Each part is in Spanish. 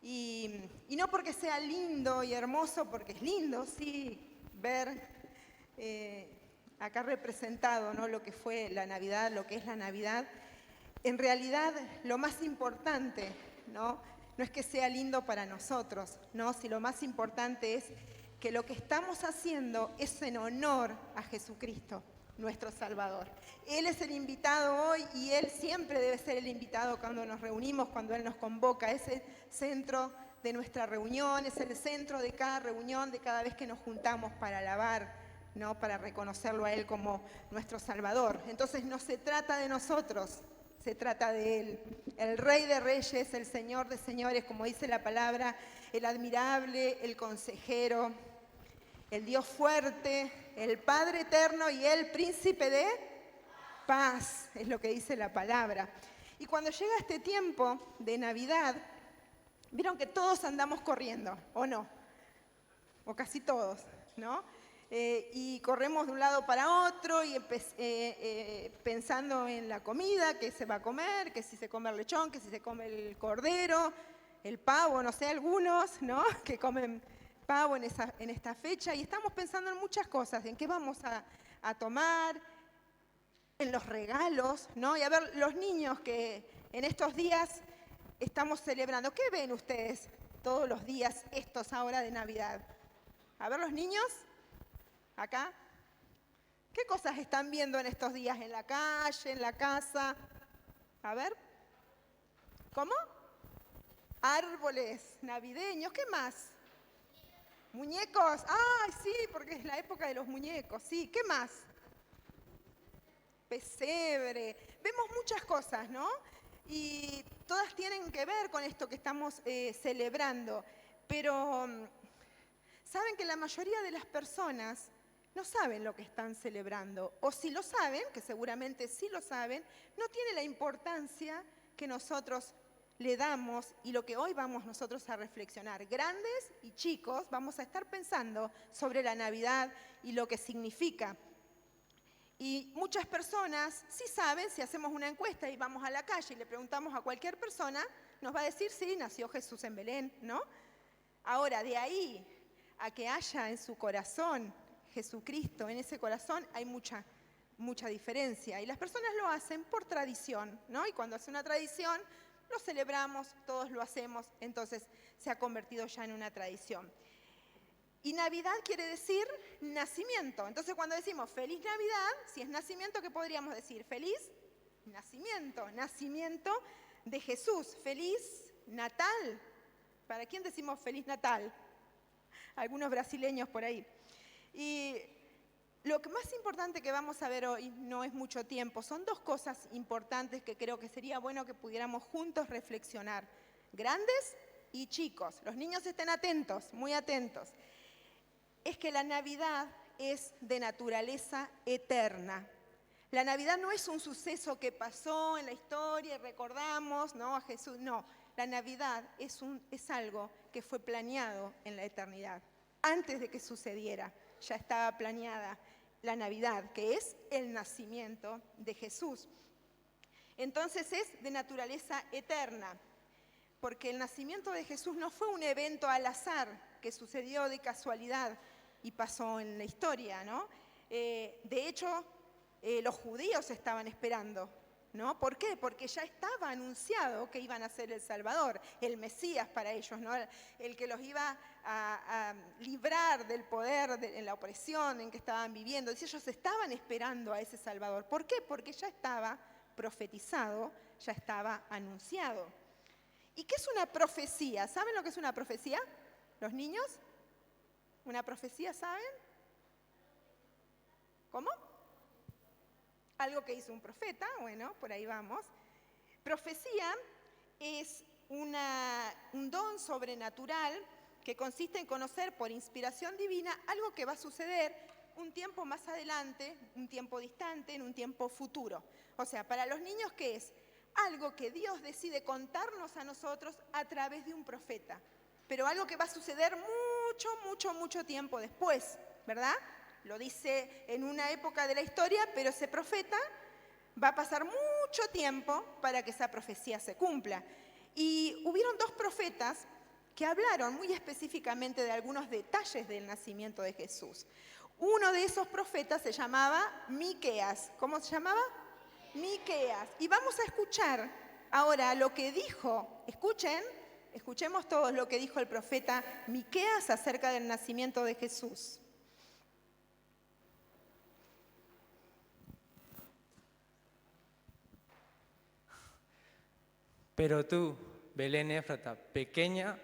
Y no porque sea lindo y hermoso, porque es lindo, sí, ver acá representado, ¿no?, lo que fue la Navidad, lo que es la Navidad. En realidad, lo más importante, ¿no?, no es que sea lindo para nosotros, ¿no?, si lo más importante es que lo que estamos haciendo es en honor a Jesucristo, nuestro Salvador. Él es el invitado hoy y Él siempre debe ser el invitado cuando nos reunimos, cuando Él nos convoca. Es el centro de nuestra reunión, es el centro de cada reunión, de cada vez que nos juntamos para alabar, ¿no?, para reconocerlo a Él como nuestro Salvador. Entonces no se trata de nosotros, se trata de Él, el Rey de Reyes, el Señor de Señores, como dice la palabra, el admirable, el consejero, el Dios fuerte, el Padre eterno y el Príncipe de paz, es lo que dice la palabra. Y cuando llega este tiempo de Navidad, vieron que todos andamos corriendo, ¿o no? O casi todos, ¿no? Y corremos de un lado para otro y pensando en la comida, que se va a comer, que si se come el lechón, que si se come el cordero, el pavo, no sé, algunos, ¿no?, que comen pavo en esta fecha. Y estamos pensando en muchas cosas, en qué vamos a tomar, en los regalos, ¿no? Y a ver, los niños que en estos días estamos celebrando, ¿qué ven ustedes todos los días estos ahora de Navidad? A ver, los niños, acá, ¿qué cosas están viendo en estos días en la calle, en la casa? A ver, ¿cómo? Árboles navideños, ¿qué más? Muñecos, ¡ay, sí! Porque es la época de los muñecos, sí, ¿qué más? Pesebre, vemos muchas cosas, ¿no? Y todas tienen que ver con esto que estamos celebrando, pero saben que la mayoría de las personas no saben lo que están celebrando, o si lo saben, que seguramente sí lo saben, no tiene la importancia que nosotros le damos y lo que hoy vamos nosotros a reflexionar. Grandes y chicos vamos a estar pensando sobre la Navidad y lo que significa. Y muchas personas sí saben, si hacemos una encuesta y vamos a la calle y le preguntamos a cualquier persona, nos va a decir, sí, nació Jesús en Belén, ¿no? Ahora, de ahí a que haya en su corazón Jesucristo, en ese corazón hay mucha diferencia. Y las personas lo hacen por tradición, ¿no? Y cuando hace una tradición, lo celebramos, todos lo hacemos, entonces se ha convertido ya en una tradición. Y Navidad quiere decir nacimiento. Entonces cuando decimos feliz Navidad, si es nacimiento, ¿qué podríamos decir? Feliz nacimiento, nacimiento de Jesús, feliz Natal. ¿Para quién decimos feliz Natal? Algunos brasileños por ahí. Y lo que más importante que vamos a ver hoy, no es mucho tiempo, son dos cosas importantes que creo que sería bueno que pudiéramos juntos reflexionar. Grandes y chicos, los niños estén atentos, muy atentos. Es que la Navidad es de naturaleza eterna. La Navidad no es un suceso que pasó en la historia y recordamos, ¿no?, a Jesús. No, la Navidad es algo que fue planeado en la eternidad. Antes de que sucediera, ya estaba planeada la Navidad, que es el nacimiento de Jesús. Entonces es de naturaleza eterna, porque el nacimiento de Jesús no fue un evento al azar que sucedió de casualidad y pasó en la historia, ¿no? De hecho, los judíos estaban esperando, ¿no? ¿Por qué? Porque ya estaba anunciado que iban a ser el Salvador, el Mesías para ellos, ¿no? El que los iba a librar del poder, de la opresión en que estaban viviendo. Y ellos estaban esperando a ese Salvador. ¿Por qué? Porque ya estaba profetizado, ya estaba anunciado. ¿Y qué es una profecía? ¿Saben lo que es una profecía? ¿Los niños? ¿Una profecía saben? ¿Cómo? Algo que hizo un profeta, bueno, por ahí vamos. Profecía es un don sobrenatural que consiste en conocer por inspiración divina algo que va a suceder un tiempo más adelante, un tiempo distante, en un tiempo futuro. O sea, para los niños, ¿qué es? Algo que Dios decide contarnos a nosotros a través de un profeta, pero algo que va a suceder mucho tiempo después, ¿verdad? Lo dice en una época de la historia, pero ese profeta va a pasar mucho tiempo para que esa profecía se cumpla. Y hubieron dos profetas que hablaron muy específicamente de algunos detalles del nacimiento de Jesús. Uno de esos profetas se llamaba Miqueas. ¿Cómo se llamaba? Miqueas. Y vamos a escuchar ahora lo que dijo. Escuchemos todos lo que dijo el profeta Miqueas acerca del nacimiento de Jesús. Pero tú, Belén Éfrata, pequeña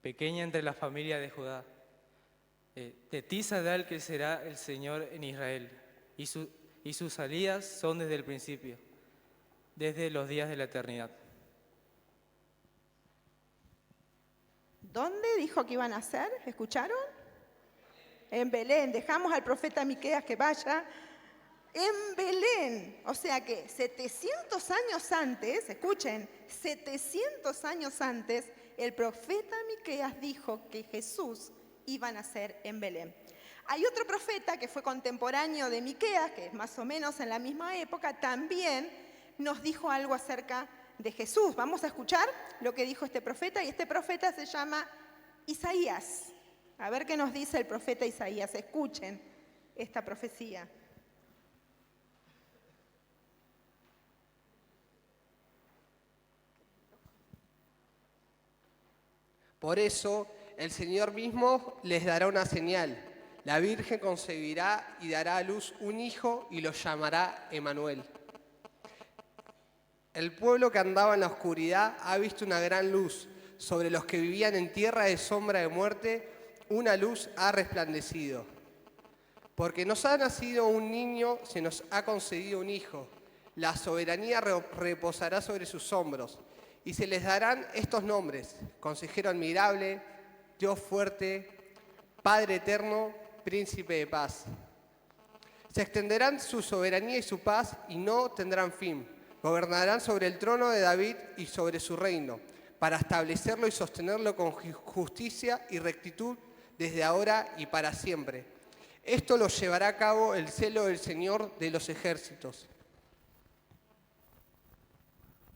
entre la familia de Judá, de ti saldrá el que será el Señor en Israel, y sus salidas son desde el principio, desde los días de la eternidad. ¿Dónde dijo que iban a ser? ¿Escucharon? En Belén. Dejamos al profeta Miqueas que vaya. En Belén. O sea que 700 años antes, escuchen, 700 años antes, el profeta Miqueas dijo que Jesús iba a nacer en Belén. Hay otro profeta que fue contemporáneo de Miqueas, que es más o menos en la misma época, también nos dijo algo acerca de Jesús. Vamos a escuchar lo que dijo este profeta, y este profeta se llama Isaías. A ver qué nos dice el profeta Isaías. Escuchen esta profecía. Por eso el Señor mismo les dará una señal. La Virgen concebirá y dará a luz un hijo y lo llamará Emmanuel. El pueblo que andaba en la oscuridad ha visto una gran luz. Sobre los que vivían en tierra de sombra de muerte, una luz ha resplandecido. Porque nos ha nacido un niño, se nos ha concedido un hijo. La soberanía reposará sobre sus hombros. Y se les darán estos nombres: Consejero admirable, Dios fuerte, Padre eterno, Príncipe de paz. Se extenderán su soberanía y su paz y no tendrán fin. Gobernarán sobre el trono de David y sobre su reino, para establecerlo y sostenerlo con justicia y rectitud desde ahora y para siempre. Esto lo llevará a cabo el celo del Señor de los ejércitos.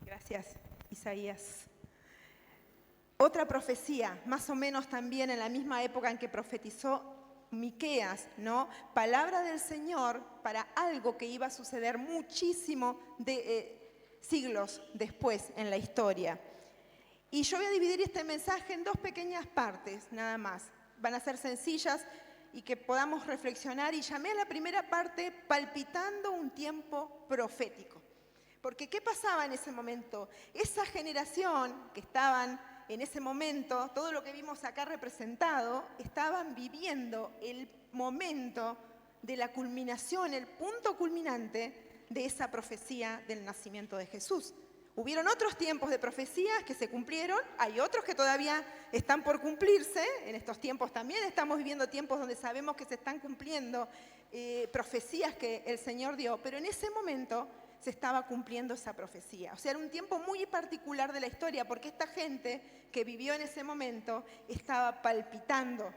Gracias, Isaías. Otra profecía, más o menos también en la misma época en que profetizó Miqueas, ¿no? Palabra del Señor para algo que iba a suceder muchísimo siglos después en la historia. Y yo voy a dividir este mensaje en dos pequeñas partes, nada más. Van a ser sencillas y que podamos reflexionar. Y llamé a la primera parte palpitando un tiempo profético. Porque ¿qué pasaba en ese momento? Esa generación que estaban en ese momento, todo lo que vimos acá representado, estaban viviendo el momento de la culminación, el punto culminante de esa profecía del nacimiento de Jesús. Hubieron otros tiempos de profecías que se cumplieron, hay otros que todavía están por cumplirse. En estos tiempos también estamos viviendo tiempos donde sabemos que se están cumpliendo profecías que el Señor dio, pero en ese momento se estaba cumpliendo esa profecía. O sea, era un tiempo muy particular de la historia, porque esta gente que vivió en ese momento estaba palpitando,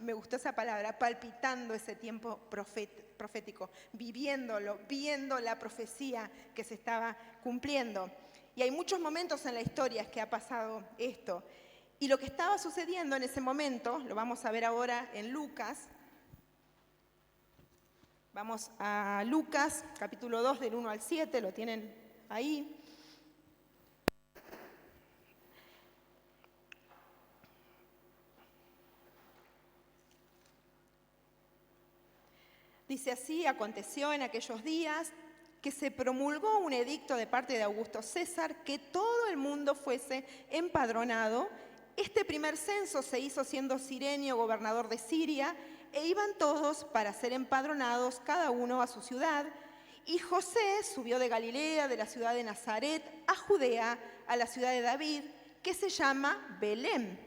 me gustó esa palabra, palpitando ese tiempo profético, viviéndolo, viendo la profecía que se estaba cumpliendo. Y hay muchos momentos en la historia que ha pasado esto. Y lo que estaba sucediendo en ese momento, lo vamos a ver ahora en Lucas. Vamos a Lucas, capítulo 2, del 1 al 7, lo tienen ahí. Dice así: aconteció en aquellos días que se promulgó un edicto de parte de Augusto César que todo el mundo fuese empadronado. Este primer censo se hizo siendo Cirenio gobernador de Siria, e iban todos para ser empadronados, cada uno a su ciudad. Y José subió de Galilea, de la ciudad de Nazaret, a Judea, a la ciudad de David, que se llama Belén,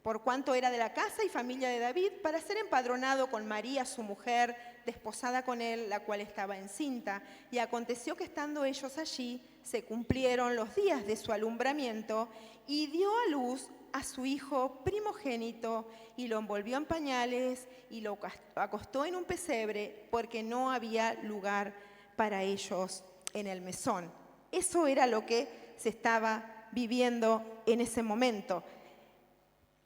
por cuanto era de la casa y familia de David, para ser empadronado con María, su mujer, desposada con él, la cual estaba encinta. Y aconteció que estando ellos allí, se cumplieron los días de su alumbramiento, y dio a luz a su hijo primogénito, y lo envolvió en pañales, y lo acostó en un pesebre, porque no había lugar para ellos en el mesón. Eso era lo que se estaba viviendo en ese momento.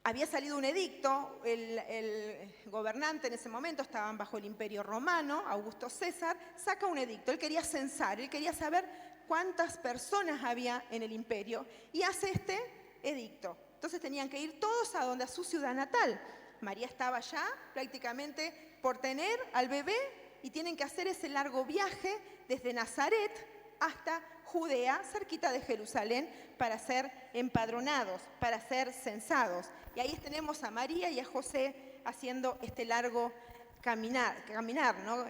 había salido un edicto, el gobernante en ese momento, estaban bajo el Imperio Romano, Augusto César, saca un edicto, él quería censar, él quería saber cuántas personas había en el imperio y hace este edicto. Entonces tenían que ir todos a su ciudad natal. María estaba ya prácticamente por tener al bebé y tienen que hacer ese largo viaje desde Nazaret hasta Judea, cerquita de Jerusalén, para ser empadronados, para ser censados. Y ahí tenemos a María y a José haciendo este largo caminar, ¿no?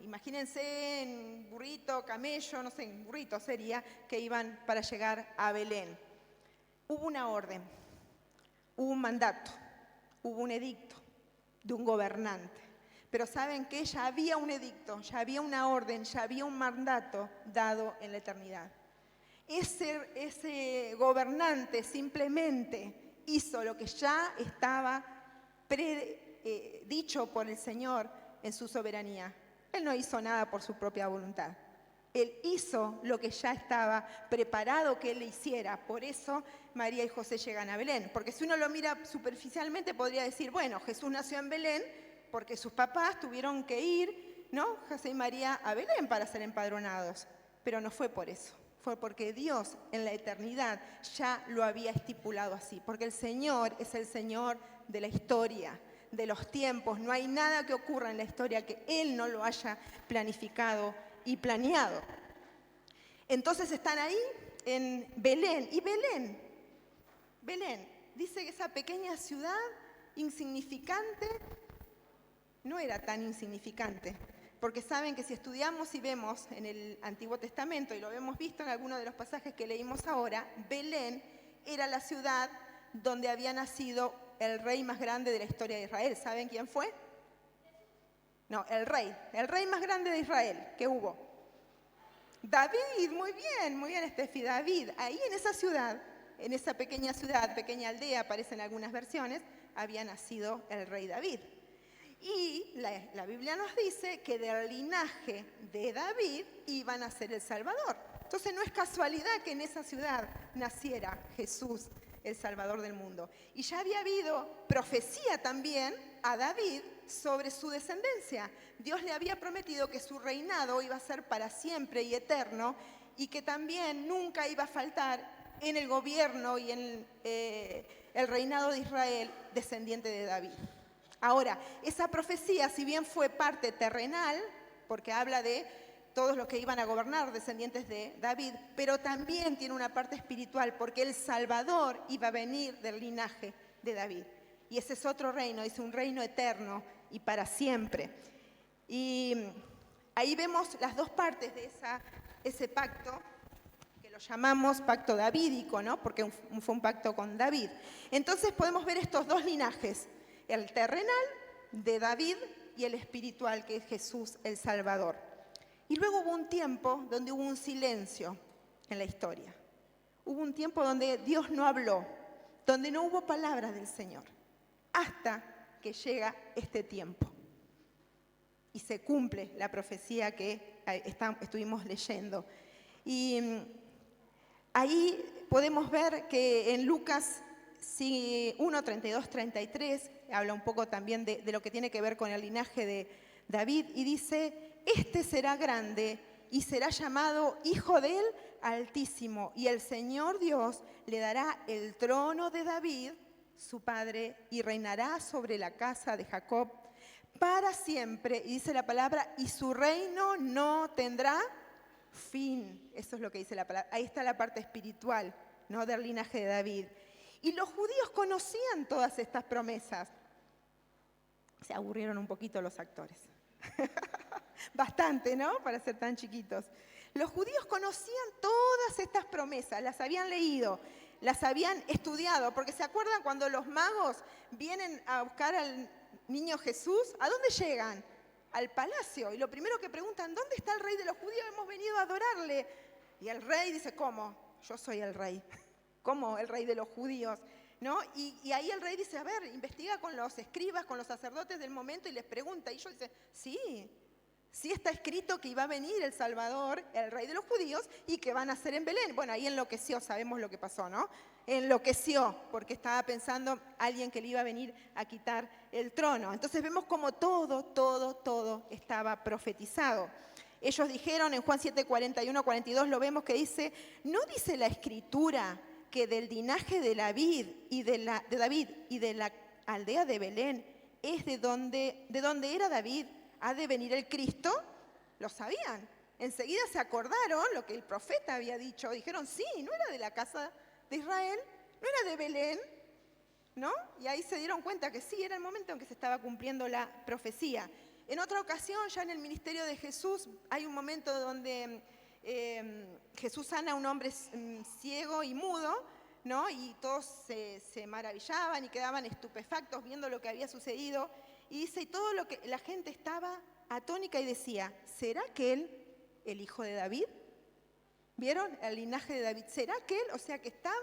Imagínense en burrito, camello, no sé, en burrito sería, que iban para llegar a Belén. Hubo una orden, hubo un mandato, hubo un edicto de un gobernante. Pero ¿saben qué? Ya había un edicto, ya había una orden, ya había un mandato dado en la eternidad. Ese gobernante simplemente hizo lo que ya estaba dicho por el Señor en su soberanía. Él no hizo nada por su propia voluntad. Él hizo lo que ya estaba preparado que él le hiciera. Por eso María y José llegan a Belén. Porque si uno lo mira superficialmente podría decir, bueno, Jesús nació en Belén porque sus papás tuvieron que ir, ¿no? José y María a Belén para ser empadronados. Pero no fue por eso. Fue porque Dios en la eternidad ya lo había estipulado así. Porque el Señor es el Señor de la historia, de los tiempos. No hay nada que ocurra en la historia que Él no lo haya planificado y planeado. Entonces están ahí en Belén. Y Belén, dice que esa pequeña ciudad insignificante no era tan insignificante. Porque saben que si estudiamos y vemos en el Antiguo Testamento, y lo hemos visto en algunos de los pasajes que leímos ahora, Belén era la ciudad donde había nacido el rey más grande de la historia de Israel. ¿Saben quién fue? No, el rey más grande de Israel que hubo. David, muy bien, Estefi, David. Ahí en esa ciudad, en esa pequeña ciudad, pequeña aldea, aparecen algunas versiones, había nacido el rey David. Y la Biblia nos dice que del linaje de David iban a ser el Salvador. Entonces no es casualidad que en esa ciudad naciera Jesús, el Salvador del mundo. Y ya había habido profecía también a David sobre su descendencia. Dios le había prometido que su reinado iba a ser para siempre y eterno y que también nunca iba a faltar en el gobierno y en el reinado de Israel descendiente de David. Ahora, esa profecía, si bien fue parte terrenal, porque habla de todos los que iban a gobernar, descendientes de David, pero también tiene una parte espiritual, porque el Salvador iba a venir del linaje de David. Y ese es otro reino, es un reino eterno y para siempre. Y ahí vemos las dos partes de ese pacto, que lo llamamos pacto davídico, ¿no? Porque fue un pacto con David. Entonces podemos ver estos dos linajes, el terrenal de David y el espiritual, que es Jesús el Salvador. Y luego hubo un tiempo donde hubo un silencio en la historia. Hubo un tiempo donde Dios no habló, donde no hubo palabras del Señor, hasta que llega este tiempo. Y se cumple la profecía que estuvimos leyendo. Y ahí podemos ver que en Lucas 1, 32, 33, habla un poco también de lo que tiene que ver con el linaje de David, y dice: este será grande y será llamado Hijo del Altísimo, y el Señor Dios le dará el trono de David, su padre, y reinará sobre la casa de Jacob para siempre. Y dice la palabra, y su reino no tendrá fin. Eso es lo que dice la palabra. Ahí está la parte espiritual, ¿no?, del linaje de David. Y los judíos conocían todas estas promesas. Se aburrieron un poquito los actores. Bastante, ¿no?, para ser tan chiquitos. Los judíos conocían todas estas promesas, las habían leído, las habían estudiado, porque ¿se acuerdan cuando los magos vienen a buscar al niño Jesús? ¿A dónde llegan? Al palacio. Y lo primero que preguntan, ¿dónde está el rey de los judíos? Hemos venido a adorarle. Y el rey dice, ¿cómo? Yo soy el rey. ¿Cómo el rey de los judíos? ¿No? Y ahí el rey dice, a ver, investiga con los escribas, con los sacerdotes del momento y les pregunta. Y ellos dicen, sí está escrito que iba a venir el Salvador, el rey de los judíos, y que van a nacer en Belén. Bueno, ahí enloqueció, sabemos lo que pasó, ¿no? enloqueció porque estaba pensando alguien que le iba a venir a quitar el trono. Entonces vemos como todo estaba profetizado. Ellos dijeron en Juan 7, 41, 42, lo vemos que dice, ¿no dice la Escritura que del linaje de David y de la aldea de Belén es de donde era David, ha de venir el Cristo? Lo sabían. Enseguida se acordaron lo que el profeta había dicho. Dijeron, sí, no era de la casa de Israel, no era de Belén, ¿no? Y ahí se dieron cuenta que sí, era el momento en que se estaba cumpliendo la profecía. En otra ocasión, ya en el ministerio de Jesús, hay un momento donde Jesús sana a un hombre ciego y mudo, ¿no? Y todos se maravillaban y quedaban estupefactos viendo lo que había sucedido. Y dice, y todo lo que la gente estaba atónica y decía, ¿será que él el hijo de David? ¿Vieron? El linaje de David. ¿Será que él? O sea, que estaba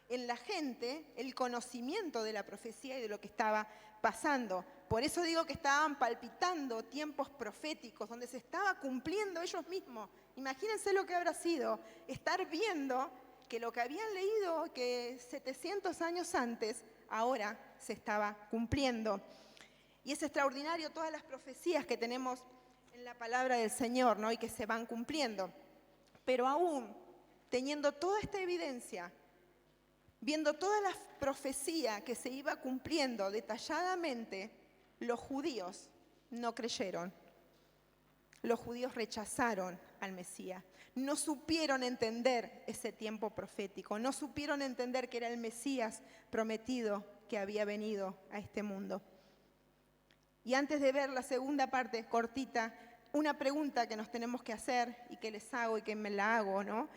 en la gente el conocimiento de la profecía y de lo que estaba pasando. Por eso digo que estaban palpitando tiempos proféticos, donde se estaba cumpliendo ellos mismos. Imagínense lo que habrá sido estar viendo que lo que habían leído que 700 años antes, ahora se estaba cumpliendo. Y es extraordinario todas las profecías que tenemos en la palabra del Señor, ¿no? Y que se van cumpliendo. Pero aún teniendo toda esta evidencia, viendo toda la profecía que se iba cumpliendo detalladamente, los judíos no creyeron. Los judíos rechazaron al Mesías. No supieron entender ese tiempo profético. No supieron entender que era el Mesías prometido que había venido a este mundo. Y antes de ver la segunda parte cortita, una pregunta que nos tenemos que hacer y que les hago y que me la hago, ¿no?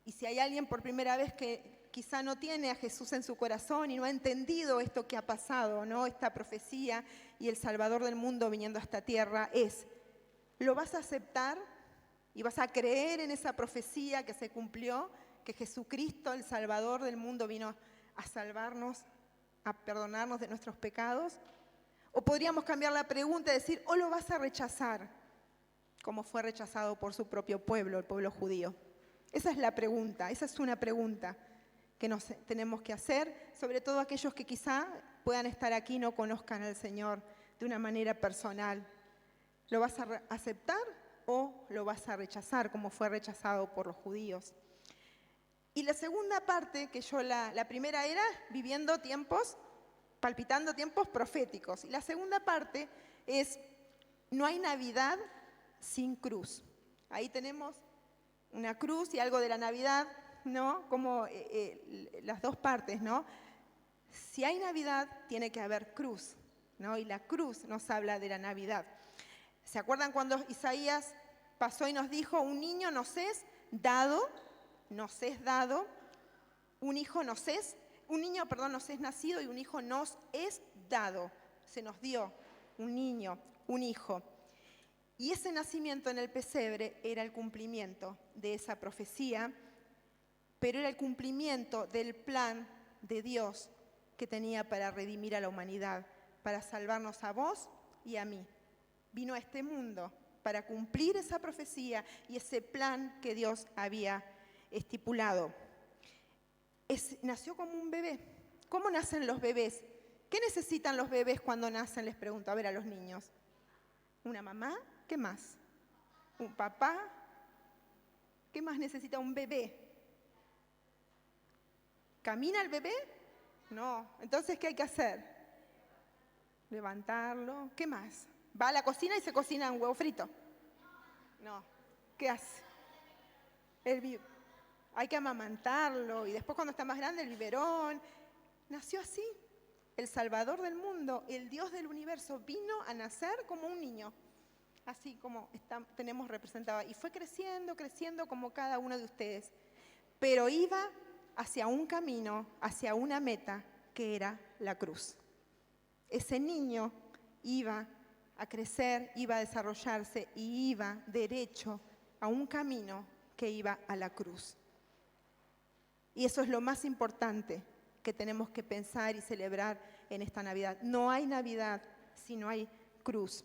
Y si hay alguien por primera vez que quizá no tiene a Jesús en su corazón y no ha entendido esto que ha pasado, ¿no? Esta profecía y el Salvador del mundo viniendo a esta tierra, ¿lo vas a aceptar y vas a creer en esa profecía que se cumplió, que Jesucristo, el Salvador del mundo, vino a salvarnos, a perdonarnos de nuestros pecados? O podríamos cambiar la pregunta y decir, ¿o lo vas a rechazar? Como fue rechazado por su propio pueblo, el pueblo judío. Esa es la pregunta, esa es una pregunta que nos tenemos que hacer, sobre todo aquellos que quizá puedan estar aquí y no conozcan al Señor de una manera personal. ¿Lo vas a aceptar o lo vas a rechazar, como fue rechazado por los judíos? Y la segunda parte, que la primera era viviendo tiempos, palpitando tiempos proféticos. Y la segunda parte es, no hay Navidad sin cruz. Ahí tenemos una cruz y algo de la Navidad, ¿no? Como las dos partes, ¿no? Si hay Navidad, tiene que haber cruz, ¿no? Y la cruz nos habla de la Navidad. ¿Se acuerdan cuando Isaías pasó y nos dijo, un niño nos es dado, un hijo nos es, un niño, nos es nacido y un hijo nos es dado. Se nos dio un niño, un hijo. Y ese nacimiento en el pesebre era el cumplimiento de esa profecía, pero era el cumplimiento del plan de Dios que tenía para redimir a la humanidad, para salvarnos a vos y a mí. Vino a este mundo para cumplir esa profecía y ese plan que Dios había estipulado. Nació como un bebé. ¿Cómo nacen los bebés? ¿Qué necesitan los bebés cuando nacen? Les pregunto, a ver, a los niños. ¿Una mamá? ¿Qué más? ¿Un papá? ¿Qué más necesita un bebé? ¿Camina el bebé? No. Entonces, ¿qué hay que hacer? Levantarlo. ¿Qué más? ¿Va a la cocina y se cocina un huevo frito? No. ¿Qué hace? Hay que amamantarlo y después cuando está más grande el biberón. Nació así. El Salvador del mundo, el Dios del universo, vino a nacer como un niño. Así como tenemos representado. Y fue creciendo como cada uno de ustedes. Pero iba hacia un camino, hacia una meta, que era la cruz. Ese niño iba a crecer, iba a desarrollarse y iba derecho a un camino que iba a la cruz. Y eso es lo más importante que tenemos que pensar y celebrar en esta Navidad. No hay Navidad si no hay cruz.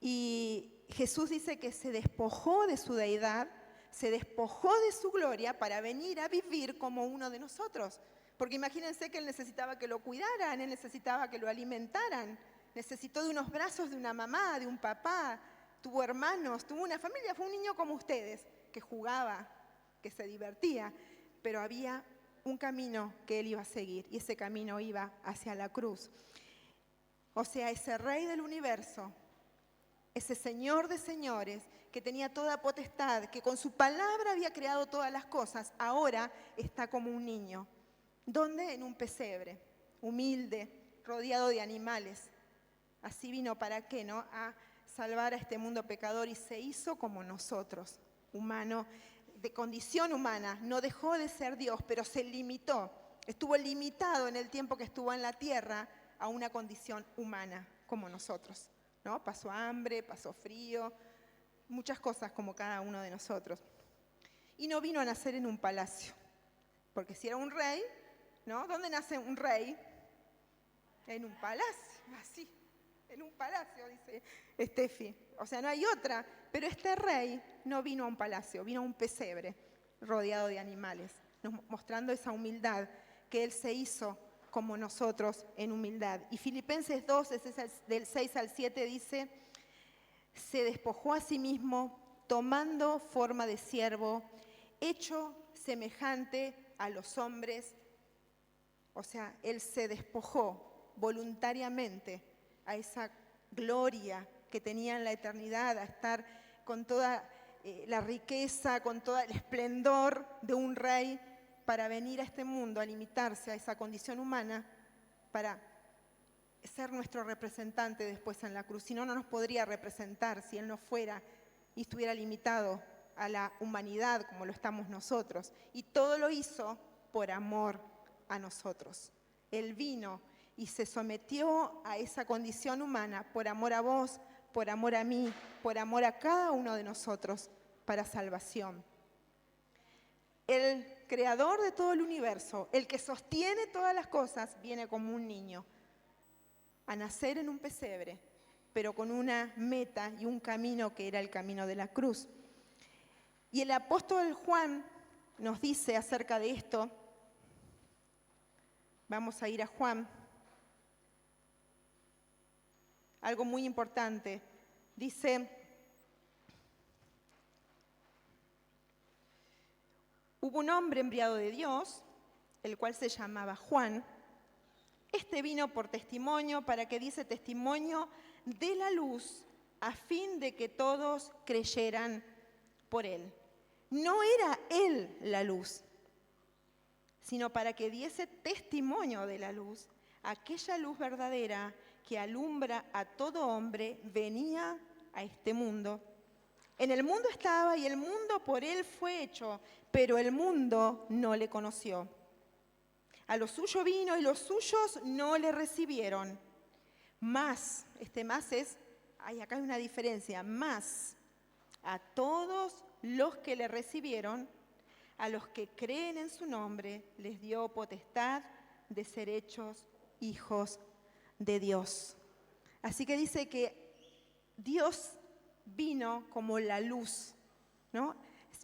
Y Jesús dice que se despojó de su deidad se despojó de su gloria para venir a vivir como uno de nosotros. Porque imagínense que él necesitaba que lo cuidaran, él necesitaba que lo alimentaran, necesitó de unos brazos de una mamá, de un papá, tuvo hermanos, tuvo una familia, fue un niño como ustedes, que jugaba, que se divertía, pero había un camino que él iba a seguir y ese camino iba hacia la cruz. O sea, ese Rey del universo, ese Señor de señores, que tenía toda potestad, que con su palabra había creado todas las cosas, ahora está como un niño. ¿Dónde? En un pesebre, humilde, rodeado de animales. Así vino, ¿para qué, no? A salvar a este mundo pecador y se hizo como nosotros, humano, de condición humana. No dejó de ser Dios, pero se limitó. Estuvo limitado en el tiempo que estuvo en la tierra a una condición humana, como nosotros, ¿no? Pasó hambre, pasó frío, muchas cosas como cada uno de nosotros. Y no vino a nacer en un palacio, porque si era un rey, ¿no? ¿Dónde nace un rey? En un palacio, así, en un palacio, dice Estefi. O sea, no hay otra, pero este rey no vino a un palacio, vino a un pesebre rodeado de animales, mostrando esa humildad que él se hizo como nosotros en humildad. Y Filipenses 2, del 6 al 7 dice, se despojó a sí mismo, tomando forma de siervo, hecho semejante a los hombres. O sea, él se despojó voluntariamente a esa gloria que tenía en la eternidad, a estar con toda la riqueza, con todo el esplendor de un rey, para venir a este mundo, a limitarse a esa condición humana, para ser nuestro representante después en la cruz. Si no, no nos podría representar si él no fuera y estuviera limitado a la humanidad como lo estamos nosotros. Y todo lo hizo por amor a nosotros. Él vino y se sometió a esa condición humana por amor a vos, por amor a mí, por amor a cada uno de nosotros, para salvación. El creador de todo el universo, el que sostiene todas las cosas, viene como un niño a nacer en un pesebre, pero con una meta y un camino que era el camino de la cruz. Y el apóstol Juan nos dice acerca de esto, vamos a ir a Juan, algo muy importante. Dice, hubo un hombre enviado de Dios, el cual se llamaba Juan. Este vino por testimonio, para que diese testimonio de la luz, a fin de que todos creyeran por él. No era él la luz, sino para que diese testimonio de la luz, aquella luz verdadera que alumbra a todo hombre, venía a este mundo. En el mundo estaba y el mundo por él fue hecho, pero el mundo no le conoció. A lo suyo vino y los suyos no le recibieron. Más, más es, acá hay una diferencia, más a todos los que le recibieron, a los que creen en su nombre, les dio potestad de ser hechos hijos de Dios. Así que dice que Dios vino como la luz, ¿no?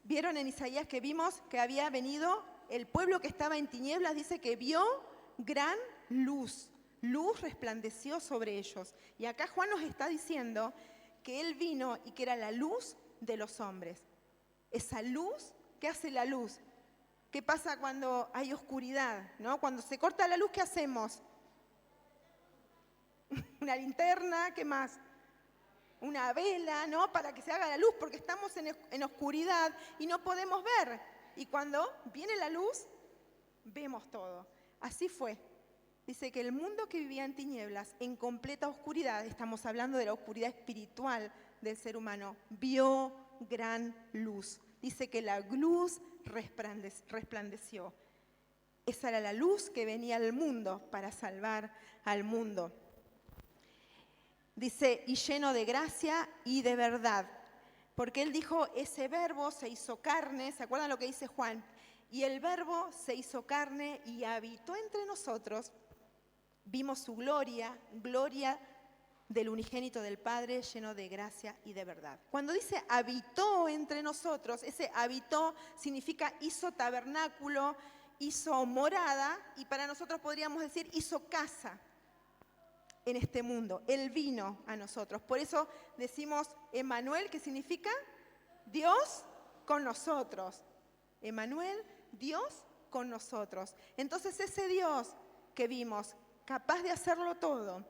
¿Vieron en Isaías que vimos que había venido el pueblo que estaba en tinieblas? Dice que vio gran luz, luz resplandeció sobre ellos. Y acá Juan nos está diciendo que él vino y que era la luz de los hombres. Esa luz, ¿qué hace la luz? ¿Qué pasa cuando hay oscuridad, ¿no? Cuando se corta la luz, ¿qué hacemos? Una linterna, ¿qué más? Una vela, ¿no? Para que se haga la luz, porque estamos en oscuridad y no podemos ver. Y cuando viene la luz, vemos todo. Así fue. Dice que el mundo que vivía en tinieblas, en completa oscuridad, estamos hablando de la oscuridad espiritual del ser humano, vio gran luz. Dice que la luz resplandeció. Esa era la luz que venía al mundo para salvar al mundo. Dice, y lleno de gracia y de verdad. Porque él dijo, ese verbo se hizo carne, ¿se acuerdan lo que dice Juan? Y el verbo se hizo carne y habitó entre nosotros. Vimos su gloria, gloria del unigénito del Padre, lleno de gracia y de verdad. Cuando dice habitó entre nosotros, ese habitó significa hizo tabernáculo, hizo morada, y para nosotros podríamos decir hizo casa en este mundo. Él vino a nosotros. Por eso decimos Emmanuel, que significa Dios con nosotros. Emmanuel, Dios con nosotros. Entonces ese Dios que vimos, capaz de hacerlo todo,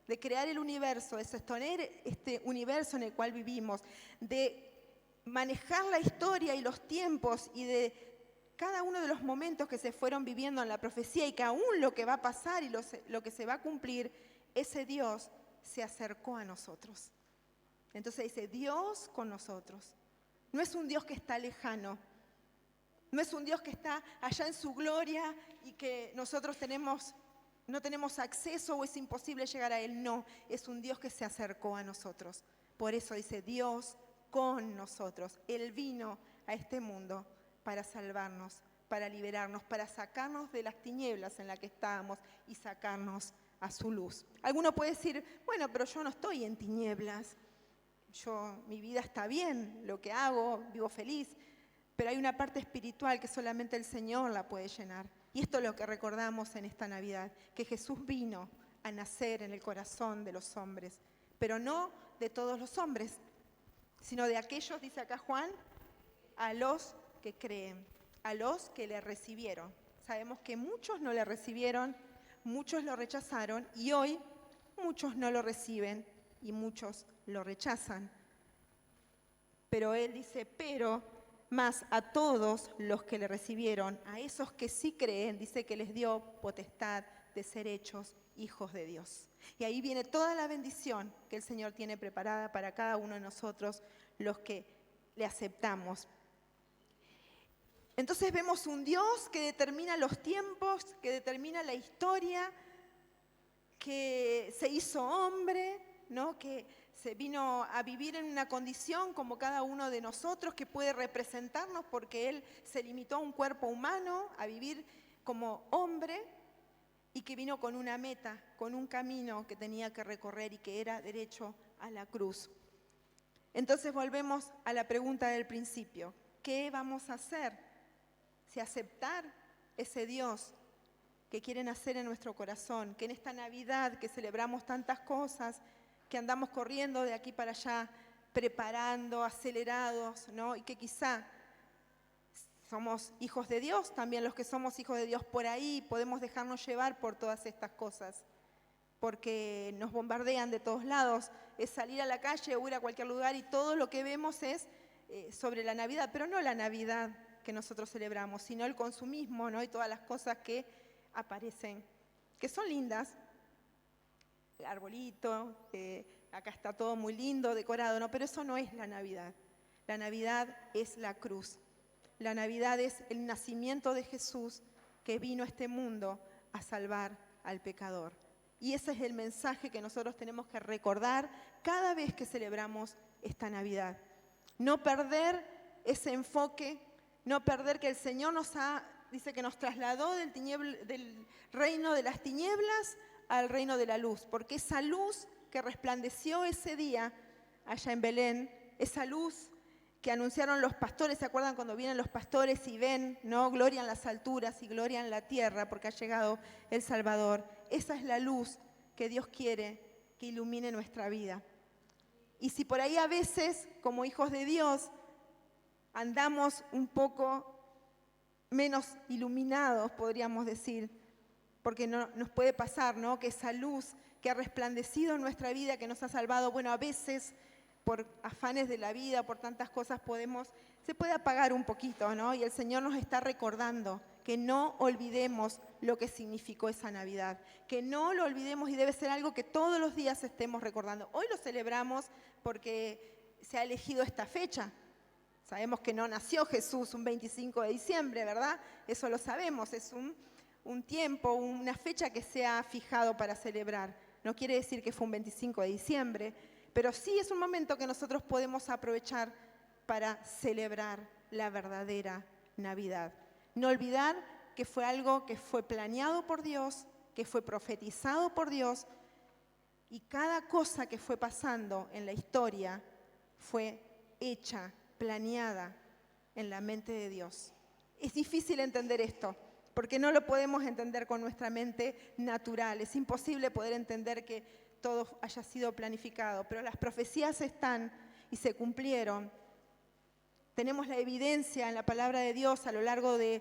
de crear el universo, de sostener este universo en el cual vivimos, de manejar la historia y los tiempos y de cada uno de los momentos que se fueron viviendo en la profecía y que aún lo que va a pasar y lo que se va a cumplir, ese Dios se acercó a nosotros. Entonces dice, Dios con nosotros. No es un Dios que está lejano, no es un Dios que está allá en su gloria y que nosotros no tenemos acceso o es imposible llegar a Él. No, es un Dios que se acercó a nosotros. Por eso dice Dios con nosotros. Él vino a este mundo para salvarnos, para liberarnos, para sacarnos de las tinieblas en las que estábamos y sacarnos a su luz. Alguno puede decir, bueno, pero yo no estoy en tinieblas. Mi vida está bien, lo que hago, vivo feliz. Pero hay una parte espiritual que solamente el Señor la puede llenar. Y esto es lo que recordamos en esta Navidad, que Jesús vino a nacer en el corazón de los hombres, pero no de todos los hombres, sino de aquellos, dice acá Juan, a los que creen, a los que le recibieron. Sabemos que muchos no le recibieron, muchos lo rechazaron y hoy muchos no lo reciben y muchos lo rechazan. Pero Él dice, pero más a todos los que le recibieron, a esos que sí creen, dice que les dio potestad de ser hechos hijos de Dios. Y ahí viene toda la bendición que el Señor tiene preparada para cada uno de nosotros, los que le aceptamos. Entonces vemos un Dios que determina los tiempos, que determina la historia, que se hizo hombre, ¿no? Que se vino a vivir en una condición como cada uno de nosotros, que puede representarnos porque Él se limitó a un cuerpo humano, a vivir como hombre, y que vino con una meta, con un camino que tenía que recorrer y que era derecho a la cruz. Entonces volvemos a la pregunta del principio. ¿Qué vamos a hacer? Si aceptar ese Dios que quiere nacer en nuestro corazón, que en esta Navidad que celebramos tantas cosas, que andamos corriendo de aquí para allá, preparando, acelerados, ¿no? Y que quizá somos hijos de Dios, también los que somos hijos de Dios por ahí, podemos dejarnos llevar por todas estas cosas, porque nos bombardean de todos lados, es salir a la calle o ir a cualquier lugar y todo lo que vemos es sobre la Navidad, pero no la Navidad que nosotros celebramos, sino el consumismo, ¿no? Y todas las cosas que aparecen, que son lindas, el arbolito, acá está todo muy lindo, decorado, ¿no? Pero eso no es la Navidad. La Navidad es la cruz. La Navidad es el nacimiento de Jesús que vino a este mundo a salvar al pecador. Y ese es el mensaje que nosotros tenemos que recordar cada vez que celebramos esta Navidad. No perder ese enfoque, no perder que el Señor dice que nos trasladó del reino de las tinieblas al reino de la luz, porque esa luz que resplandeció ese día allá en Belén, esa luz que anunciaron los pastores, ¿se acuerdan cuando vienen los pastores y ven, ¿no? Gloria en las alturas y gloria en la tierra porque ha llegado el Salvador? Esa es la luz que Dios quiere que ilumine nuestra vida. Y si por ahí a veces, como hijos de Dios, andamos un poco menos iluminados, podríamos decir, porque nos puede pasar, ¿no? Que esa luz que ha resplandecido en nuestra vida, que nos ha salvado, bueno, a veces por afanes de la vida, por tantas cosas se puede apagar un poquito, ¿no? Y el Señor nos está recordando que no olvidemos lo que significó esa Navidad, que no lo olvidemos y debe ser algo que todos los días estemos recordando. Hoy lo celebramos porque se ha elegido esta fecha. Sabemos que no nació Jesús un 25 de diciembre, ¿verdad? Eso lo sabemos, es un tiempo, una fecha que se ha fijado para celebrar. No quiere decir que fue un 25 de diciembre, pero sí es un momento que nosotros podemos aprovechar para celebrar la verdadera Navidad. No olvidar que fue algo que fue planeado por Dios, que fue profetizado por Dios Y cada cosa que fue pasando en la historia fue hecha, planeada en la mente de Dios. Es difícil entender esto, porque no lo podemos entender con nuestra mente natural. Es imposible poder entender que todo haya sido planificado, pero las profecías están y se cumplieron. Tenemos la evidencia en la palabra de Dios a lo largo de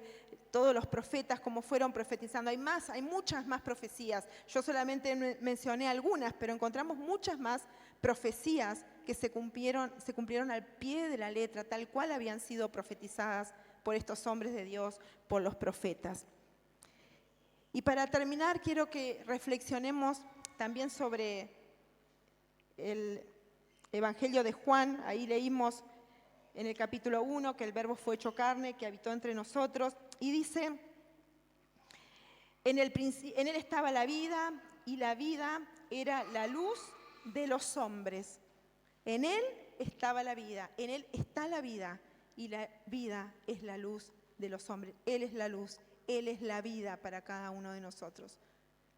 todos los profetas, como fueron profetizando. Hay muchas más profecías. Yo solamente mencioné algunas, pero encontramos muchas más profecías que se cumplieron al pie de la letra, tal cual habían sido profetizadas por estos hombres de Dios, por los profetas. Y para terminar, quiero que reflexionemos también sobre el Evangelio de Juan. Ahí leímos en el capítulo 1 que el Verbo fue hecho carne, que habitó entre nosotros, y dice, en él estaba la vida, y la vida era la luz de los hombres. En él estaba la vida, en él está la vida, y la vida es la luz de los hombres. Él es la luz, él es la vida para cada uno de nosotros.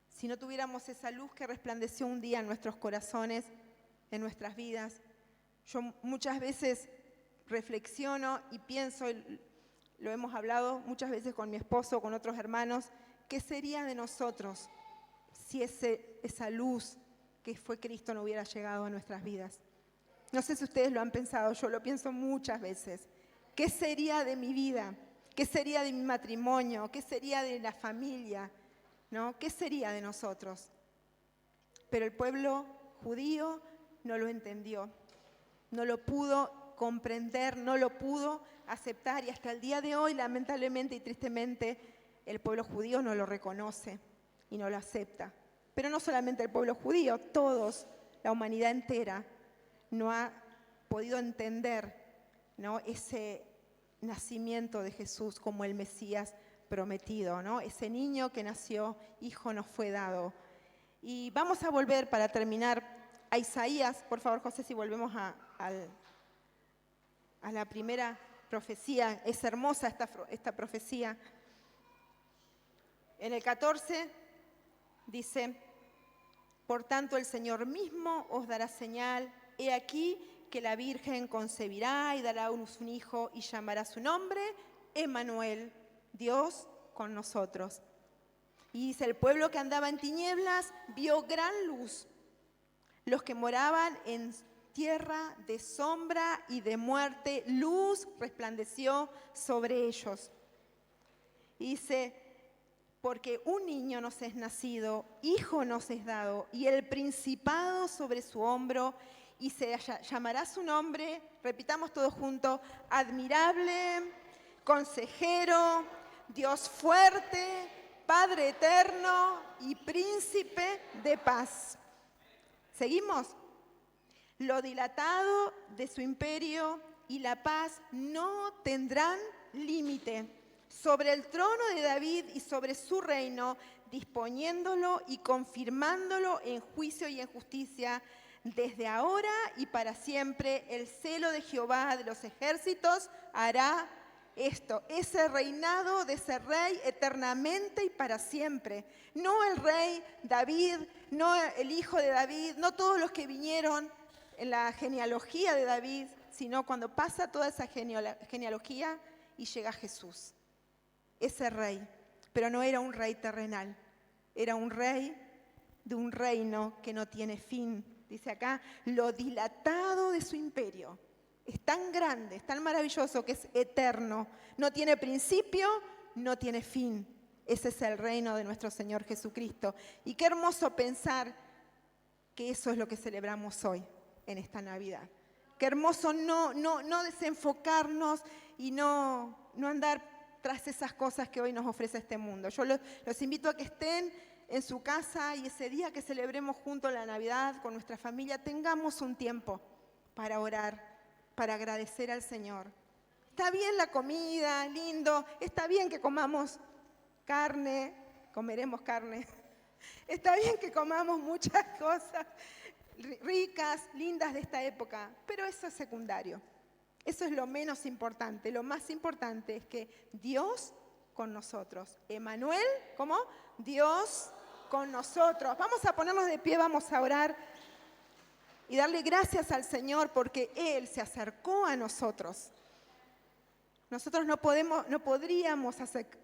Si no tuviéramos esa luz que resplandeció un día en nuestros corazones, en nuestras vidas, yo muchas veces reflexiono y pienso, y lo hemos hablado muchas veces con mi esposo, con otros hermanos, ¿qué sería de nosotros si esa luz que fue Cristo no hubiera llegado a nuestras vidas? No sé si ustedes lo han pensado, yo lo pienso muchas veces. ¿Qué sería de mi vida? ¿Qué sería de mi matrimonio? ¿Qué sería de la familia? ¿No? ¿Qué sería de nosotros? Pero el pueblo judío no lo entendió, no lo pudo comprender, no lo pudo aceptar, y hasta el día de hoy, lamentablemente y tristemente, el pueblo judío no lo reconoce y no lo acepta. Pero no solamente el pueblo judío, todos, la humanidad entera, no ha podido entender, ¿no?, ese nacimiento de Jesús como el Mesías prometido, ¿no? Ese niño que nació, hijo nos fue dado. Y vamos a volver para terminar a Isaías. Por favor, José, si volvemos a la primera profecía. Es hermosa esta profecía. En el 14 dice, por tanto el Señor mismo os dará señal, he aquí que la Virgen concebirá y dará un hijo y llamará su nombre Emmanuel, Dios con nosotros. Y dice, el pueblo que andaba en tinieblas vio gran luz. Los que moraban en tierra de sombra y de muerte, luz resplandeció sobre ellos. Y dice, porque un niño nos es nacido, hijo nos es dado, y el principado sobre su hombro, y se llamará su nombre, repitamos todos juntos, admirable, consejero, Dios fuerte, Padre eterno y príncipe de paz. ¿Seguimos? Lo dilatado de su imperio y la paz no tendrán límite sobre el trono de David y sobre su reino, disponiéndolo y confirmándolo en juicio y en justicia, desde ahora y para siempre. El celo de Jehová de los ejércitos hará esto, ese reinado de ese rey eternamente y para siempre. No el rey David, no el hijo de David, no todos los que vinieron en la genealogía de David, sino cuando pasa toda esa genealogía y llega Jesús, ese rey. Pero no era un rey terrenal, era un rey de un reino que no tiene fin. Dice acá, lo dilatado de su imperio. Es tan grande, es tan maravilloso que es eterno. No tiene principio, no tiene fin. Ese es el reino de nuestro Señor Jesucristo. Y qué hermoso pensar que eso es lo que celebramos hoy, en esta Navidad. Qué hermoso no desenfocarnos y no andar tras esas cosas que hoy nos ofrece este mundo. Yo los invito a que estén en su casa y ese día que celebremos juntos la Navidad con nuestra familia, tengamos un tiempo para orar, para agradecer al Señor. Está bien la comida, lindo, está bien que comamos carne, comeremos carne, está bien que comamos muchas cosas ricas, lindas de esta época, pero eso es secundario. Eso es lo menos importante. Lo más importante es que Dios con nosotros. Emmanuel, ¿cómo? Dios con nosotros. Vamos a ponernos de pie, vamos a orar y darle gracias al Señor porque Él se acercó a nosotros. Nosotros no podríamos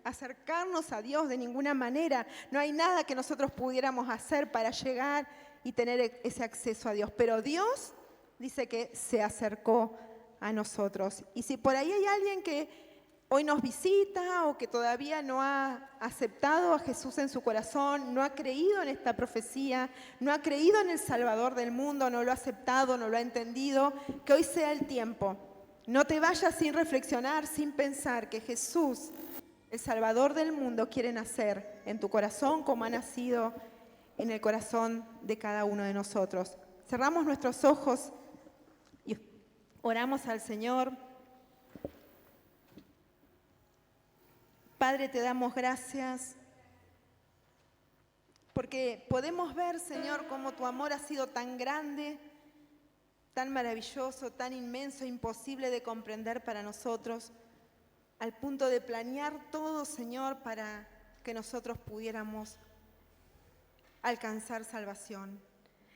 acercarnos a Dios de ninguna manera. No hay nada que nosotros pudiéramos hacer para llegar y tener ese acceso a Dios. Pero Dios dice que se acercó a nosotros. Y si por ahí hay alguien que hoy nos visita o que todavía no ha aceptado a Jesús en su corazón, no ha creído en esta profecía, no ha creído en el Salvador del mundo, no lo ha aceptado, no lo ha entendido, que hoy sea el tiempo. No te vayas sin reflexionar, sin pensar que Jesús, el Salvador del mundo, quiere nacer en tu corazón como ha nacido en el corazón de cada uno de nosotros. Cerramos nuestros ojos y oramos al Señor. Padre, te damos gracias porque podemos ver, Señor, cómo tu amor ha sido tan grande, tan maravilloso, tan inmenso, imposible de comprender para nosotros, al punto de planear todo, Señor, para que nosotros pudiéramos alcanzar salvación.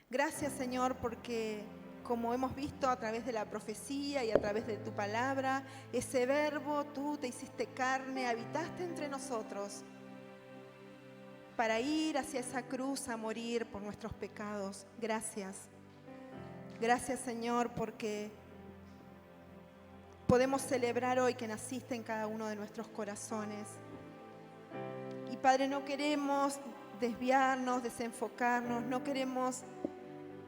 Gracias, Señor, porque como hemos visto a través de la profecía y a través de tu palabra, ese verbo, tú te hiciste carne, habitaste entre nosotros para ir hacia esa cruz a morir por nuestros pecados. Gracias. Gracias, Señor, porque podemos celebrar hoy que naciste en cada uno de nuestros corazones. Y Padre, no queremos desviarnos, desenfocarnos, no queremos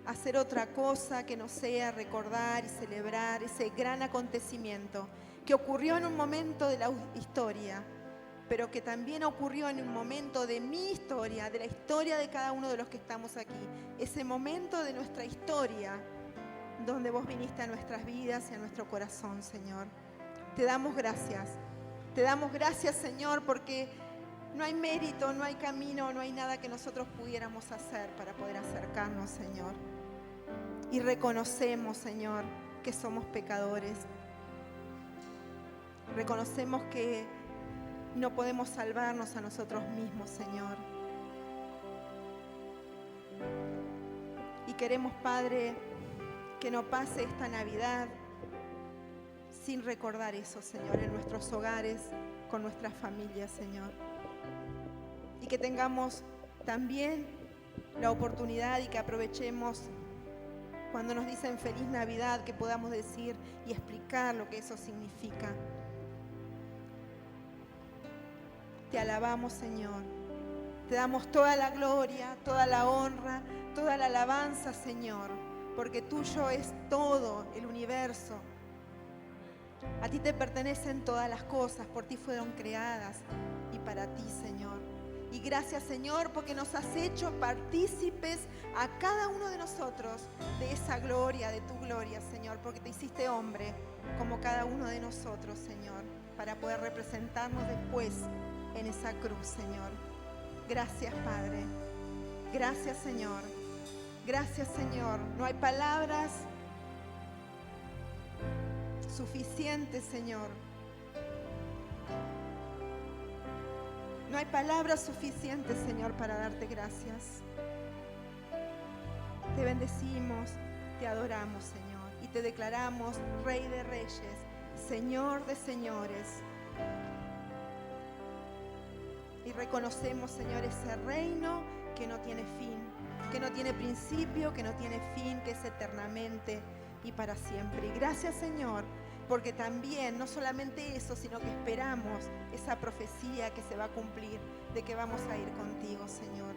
hacer otra cosa que no sea recordar y celebrar ese gran acontecimiento que ocurrió en un momento de la historia, pero que también ocurrió en un momento de mi historia, de la historia de cada uno de los que estamos aquí. Ese momento de nuestra historia, donde vos viniste a nuestras vidas y a nuestro corazón, Señor. Te damos gracias. Te damos gracias, Señor, porque no hay mérito, no hay camino, no hay nada que nosotros pudiéramos hacer para poder acercarnos, Señor. Y reconocemos, Señor, que somos pecadores. Reconocemos que no podemos salvarnos a nosotros mismos, Señor. Y queremos, Padre, que no pase esta Navidad sin recordar eso, Señor, en nuestros hogares, con nuestras familias, Señor. Y que tengamos también la oportunidad y que aprovechemos cuando nos dicen Feliz Navidad, que podamos decir y explicar lo que eso significa. Te alabamos, Señor. Te damos toda la gloria, toda la honra, toda la alabanza, Señor, porque tuyo es todo el universo. A ti te pertenecen todas las cosas, por ti fueron creadas y para ti, Señor. Y gracias, Señor, porque nos has hecho partícipes a cada uno de nosotros de esa gloria, de tu gloria, Señor, porque te hiciste hombre como cada uno de nosotros, Señor, para poder representarnos después en esa cruz, Señor. Gracias, Padre. Gracias, Señor. Gracias, Señor. No hay palabras suficientes, Señor. No hay palabras suficientes, Señor, para darte gracias. Te bendecimos, te adoramos, Señor, y te declaramos Rey de Reyes, Señor de Señores. Y reconocemos, Señor, ese reino que no tiene fin, que no tiene principio, que no tiene fin, que es eternamente y para siempre. Y gracias, Señor, porque también, no solamente eso, sino que esperamos esa profecía que se va a cumplir, de que vamos a ir contigo, Señor,